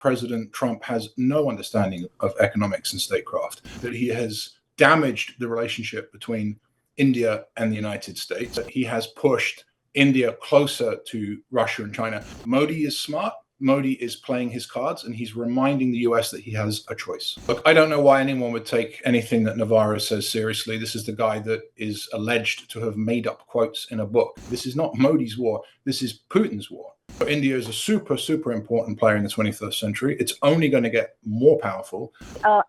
President Trump has no understanding of economics and statecraft, that he has damaged the relationship between India and the United States, that he has pushed India closer to Russia and China. Modi is smart. Modi is playing his cards, and he's reminding the US that he has a choice. Look, I don't know why anyone would take anything that Navarro says seriously. This is the guy that is alleged to have made up quotes in a book. This is not Modi's war. This is Putin's war. India is a super, super important player in the 21st century. It's only going to get more powerful.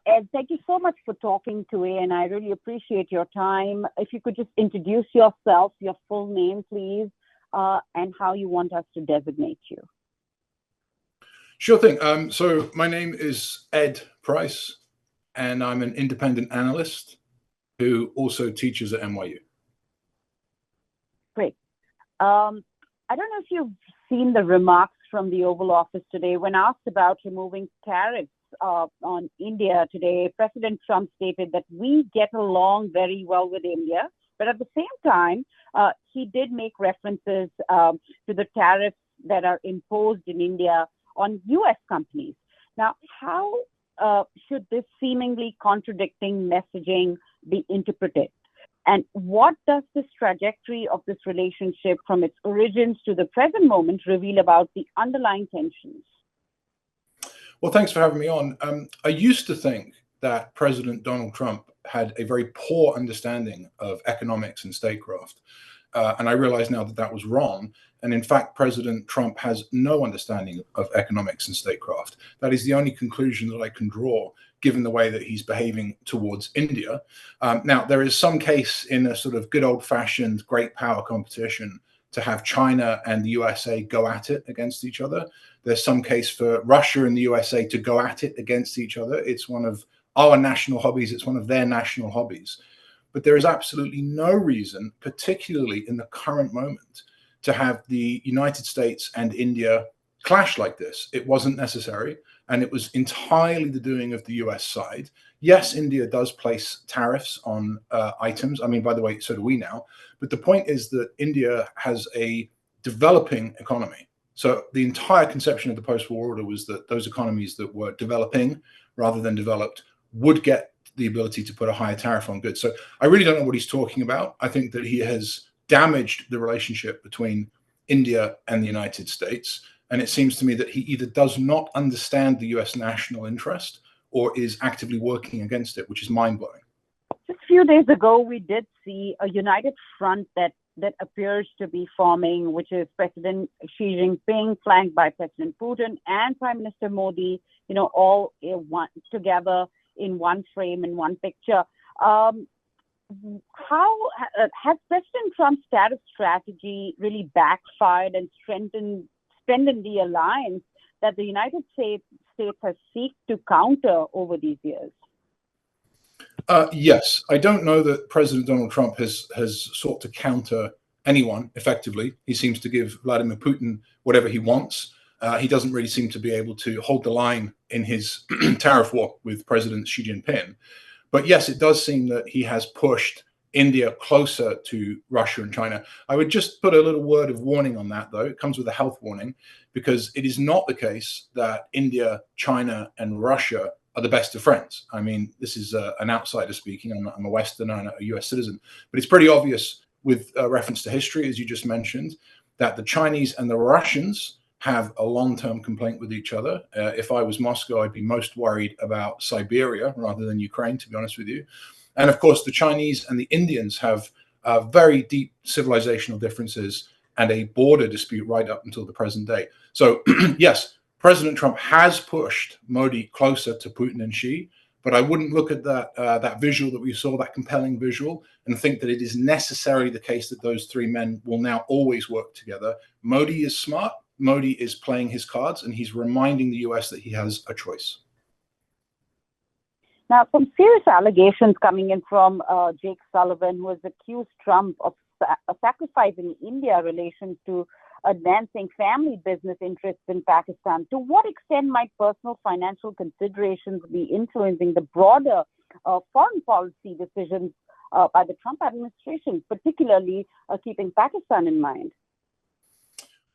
Ed, thank you so much for talking today, and I really appreciate your time. If you could just introduce yourself, your full name, please, and how you want us to designate you. Sure thing. So my name is Ed Price, and I'm an independent analyst who also teaches at NYU. Great. I don't know if you've seen the remarks from the Oval Office today. When asked about removing tariffs on India today, President Trump stated that we get along very well with India, but at the same time, he did make references to the tariffs that are imposed in India on U.S. companies. Now, how should this seemingly contradicting messaging be interpreted? And what does this trajectory of this relationship from its origins to the present moment reveal about the underlying tensions? Well, thanks for having me on. I used to think that President Donald Trump had a very poor understanding of economics and statecraft. And I realize now that that was wrong. And in fact, President Trump has no understanding of economics and statecraft. That is the only conclusion that I can draw, given the way that he's behaving towards India. Now, there is some case in a sort of good old-fashioned great power competition to have China and the USA go at it against each other. There's some case for Russia and the USA to go at it against each other. It's one of our national hobbies. It's one of their national hobbies. But there is absolutely no reason, particularly in the current moment, to have the United States and India clash like this. It wasn't necessary, and it was entirely the doing of the US side. Yes, India does place tariffs on items. I mean, by the way, so do we now. But the point is that India has a developing economy. So the entire conception of the post-war order was that those economies that were developing rather than developed would get the ability to put a higher tariff on goods. So I really don't know what he's talking about. I think that he has damaged the relationship between India and the United States. And it seems to me that he either does not understand the US national interest or is actively working against it, which is mind-blowing. Just a few days ago, we did see a united front that appears to be forming, which is President Xi Jinping, flanked by President Putin and Prime Minister Modi, all together in one frame, in one picture. How has President Trump's tariff strategy really backfired and strengthened the alliance that the United States has sought to counter over these years? Yes, I don't know that President Donald Trump has sought to counter anyone effectively. He seems to give Vladimir Putin whatever he wants. He doesn't really seem to be able to hold the line in his tariff war with President Xi Jinping. But yes, it does seem that he has pushed India closer to Russia and China. I would just put a little word of warning on that, though. It comes with a health warning, because it is not the case that India, China, and Russia are the best of friends. I mean, this is an outsider speaking. I'm a Westerner and a US citizen. But it's pretty obvious with reference to history, as you just mentioned, that the Chinese and the Russians have a long-term complaint with each other. If I was Moscow, I'd be most worried about Siberia rather than Ukraine, to be honest with you. And of course, the Chinese and the Indians have very deep civilizational differences and a border dispute right up until the present day. So yes, President Trump has pushed Modi closer to Putin and Xi, but I wouldn't look at that visual that we saw, that compelling visual, and think that it is necessarily the case that those three men will now always work together. Modi is smart. Modi is playing his cards, and he's reminding the US that he has a choice. Now, some serious allegations coming in from Jake Sullivan, who has accused Trump of sacrificing India relations to advancing family business interests in Pakistan. To what extent might personal financial considerations be influencing the broader foreign policy decisions by the Trump administration, particularly keeping Pakistan in mind?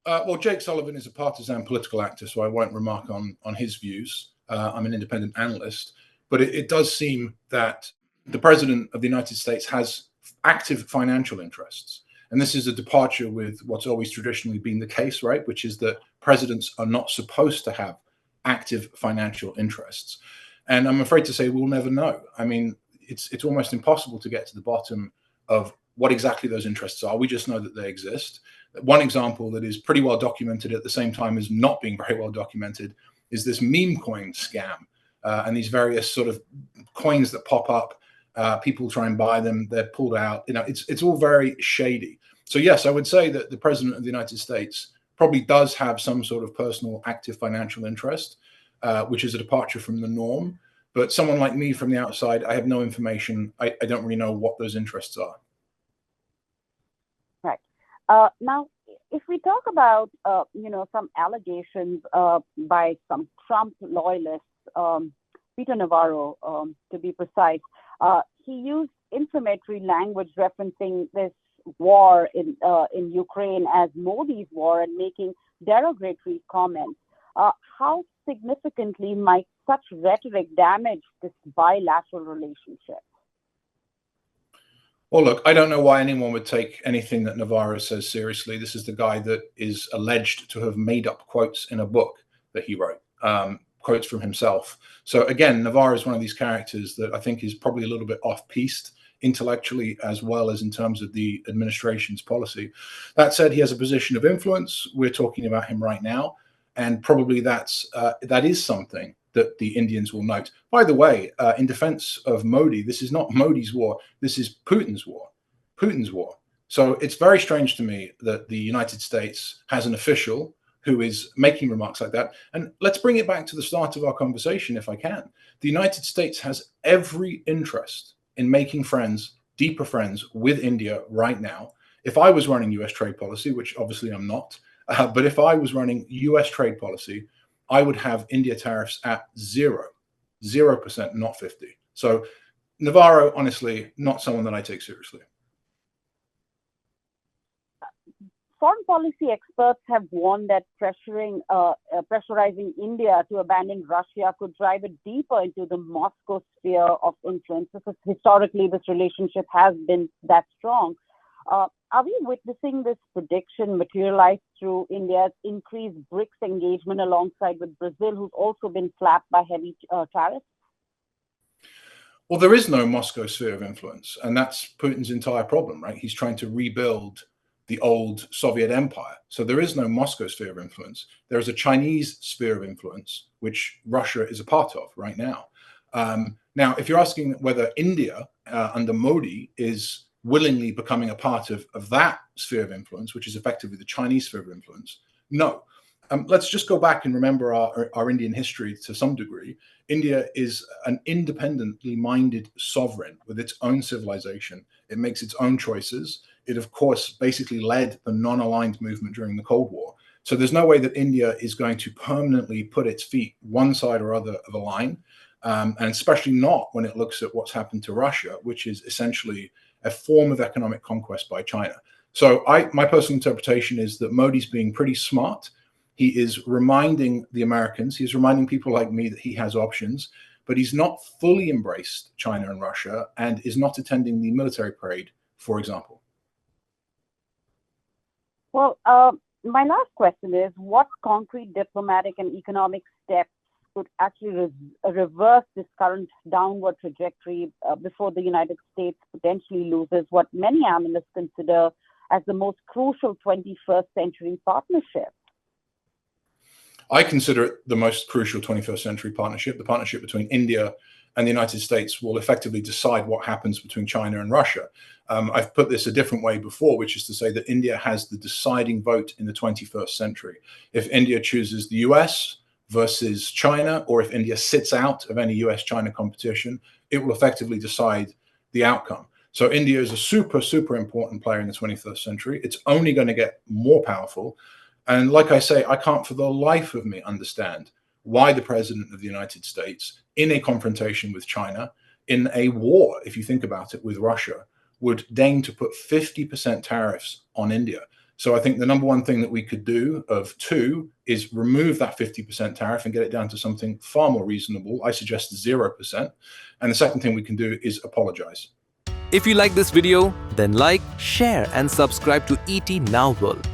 Well, Jake Sullivan is a partisan political actor, so I won't remark on his views. I'm an independent analyst, but it does seem that the president of the United States has active financial interests. And this is a departure with what's always traditionally been the case, right? Which is that presidents are not supposed to have active financial interests. And I'm afraid to say we'll never know. I mean, it's almost impossible to get to the bottom of what exactly those interests are. We just know that they exist. One example that is pretty well documented at the same time as not being very well documented is this meme coin scam, and these various sort of coins that pop up. People try and buy them, they're pulled out. It's all very shady. So yes, I would say that the president of the United States probably does have some sort of personal active financial interest, which is a departure from the norm. But someone like me from the outside, I have no information. I don't really know what those interests are. Right. Now, if we talk about, some allegations by some Trump loyalists, Peter Navarro, to be precise, he used inflammatory language referencing this war in Ukraine as Modi's war and making derogatory comments. How significantly might such rhetoric damage this bilateral relationship? Well, look, I don't know why anyone would take anything that Navarro says seriously. This is the guy that is alleged to have made up quotes in a book that he wrote, quotes from himself. So again, Navarro is one of these characters that I think is probably a little bit off-piste intellectually as well as in terms of the administration's policy. That said, he has a position of influence. We're talking about him right now, and probably that is something that the Indians will note. By the way, in defense of Modi, this is not Modi's war. This is Putin's war. Putin's war. So it's very strange to me that the United States has an official who is making remarks like that. And let's bring it back to the start of our conversation, if I can. The United States has every interest in making friends, deeper friends with India right now. If I was running US trade policy, which obviously I'm not, but if I was running US trade policy, I would have India tariffs at 0%, not 50. So Navarro, honestly, not someone that I take seriously. Foreign policy experts have warned that pressurizing India to abandon Russia could drive it deeper into the Moscow sphere of influence, because historically this relationship has been that strong. Are we witnessing this prediction materialize through India's increased BRICS engagement alongside with Brazil, who's also been slapped by heavy tariffs? Well, there is no Moscow sphere of influence, and that's Putin's entire problem, right? He's trying to rebuild the old Soviet empire. So there is no Moscow sphere of influence. There is a Chinese sphere of influence, which Russia is a part of right now. Now, if you're asking whether India under Modi is willingly becoming a part of that sphere of influence, which is effectively the Chinese sphere of influence, no. Let's just go back and remember our Indian history to some degree. India is an independently minded sovereign with its own civilization. It makes its own choices. It, of course, basically led the non-aligned movement during the Cold War. So there's no way that India is going to permanently put its feet one side or other of a line, and especially not when it looks at what's happened to Russia, which is essentially a form of economic conquest by China. So my personal interpretation is that Modi's being pretty smart. He is reminding the Americans, he's reminding people like me that he has options, but he's not fully embraced China and Russia and is not attending the military parade, for example. Well, my last question is, what concrete diplomatic and economic steps could actually reverse this current downward trajectory before the United States potentially loses what many analysts consider as the most crucial 21st century partnership? I consider it the most crucial 21st century partnership. The partnership between India and the United States will effectively decide what happens between China and Russia. I've put this a different way before, which is to say that India has the deciding vote in the 21st century. If India chooses the US versus China, or if India sits out of any US-China competition, it will effectively decide the outcome. So India is a super, super important player in the 21st century. It's only going to get more powerful. And like I say, I can't for the life of me understand why the president of the United States, in a confrontation with China, in a war, if you think about it, with Russia, would deign to put 50% tariffs on India. So I think the number one thing that we could do of two is remove that 50% tariff and get it down to something far more reasonable. I suggest 0%. And the second thing we can do is apologize. If you like this video, then like, share and subscribe to ET Now World